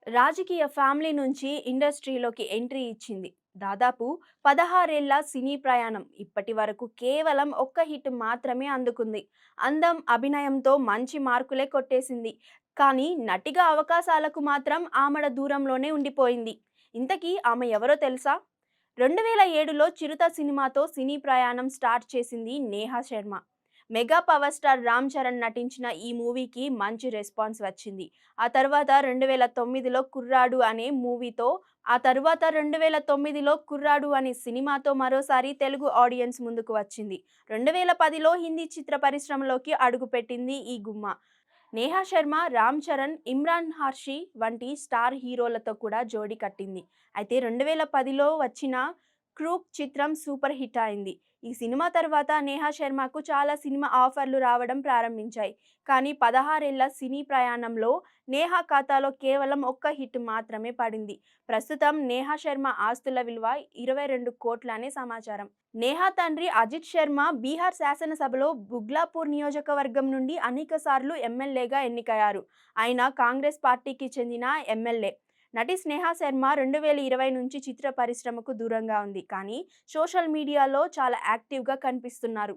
రాజకీయ ఫ్యామిలీ నుంచి ఇండస్ట్రీలోకి ఎంట్రీ ఇచ్చింది. దాదాపు 16 ఏళ్ల సినీ ప్రయాణం ఇప్పటి వరకు కేవలం ఒక్క హిట్ మాత్రమే అందుకుంది. అందం, అభినయంతో మంచి మార్కులే కొట్టేసింది. కానీ నటిగా అవకాశాలకు మాత్రం ఆమడ దూరంలోనే ఉండిపోయింది. ఇంతకీ ఆమె ఎవరో తెలుసా? 2007లో 'చిరుత' సినిమాతో సినీ ప్రయాణం స్టార్ట్ చేసింది Neha Sharma. Mega power star Ram Charan నటించిన ఈ మూవీకి మంచి రెస్పాన్స్ వచ్చింది. ఆ తర్వాత 2009లో 'కుర్రాడు' అనే మూవీతో, ఆ తర్వాత 2009లో 'కుర్రాడు' అనే సినిమాతో మరోసారి తెలుగు ఆడియన్స్ ముందుకు వచ్చింది. 2010లో హిందీ చిత్ర పరిశ్రమలోకి అడుగుపెట్టింది ఈ గుమ్మ. నేహా శర్మ, రామ్ చరణ్, ఇమ్రాన్ హాష్మి వంటి స్టార్ హీరోలతో కూడా జోడీ కట్టింది. అయితే 2010లో వచ్చిన 'క్రూక్' చిత్రం సూపర్ హిట్ అయింది. ఈ సినిమా తర్వాత నేహా శర్మకు చాలా సినిమా ఆఫర్లు రావడం ప్రారంభించాయి. కానీ 16 ఏళ్ల సినీ ప్రయాణంలో నేహా ఖాతాలో కేవలం ఒక్క హిట్ మాత్రమే పడింది. ప్రస్తుతం నేహా శర్మ ఆస్తుల విలువ 22 కోట్లని సమాచారం. నేహా తండ్రి అజిత్ శర్మ బీహార్ శాసనసభలో బుగ్లాపూర్ నియోజకవర్గం నుండి అనేకసార్లు ఎమ్మెల్యేగా ఎన్నికయ్యారు. ఆయన కాంగ్రెస్ పార్టీకి చెందిన ఎమ్మెల్యే. నటి స్నేహా శర్మ 2020 నుంచి చిత్ర పరిశ్రమకు దూరంగా ఉంది. కానీ సోషల్ మీడియాలో చాలా యాక్టివ్గా కనిపిస్తున్నారు.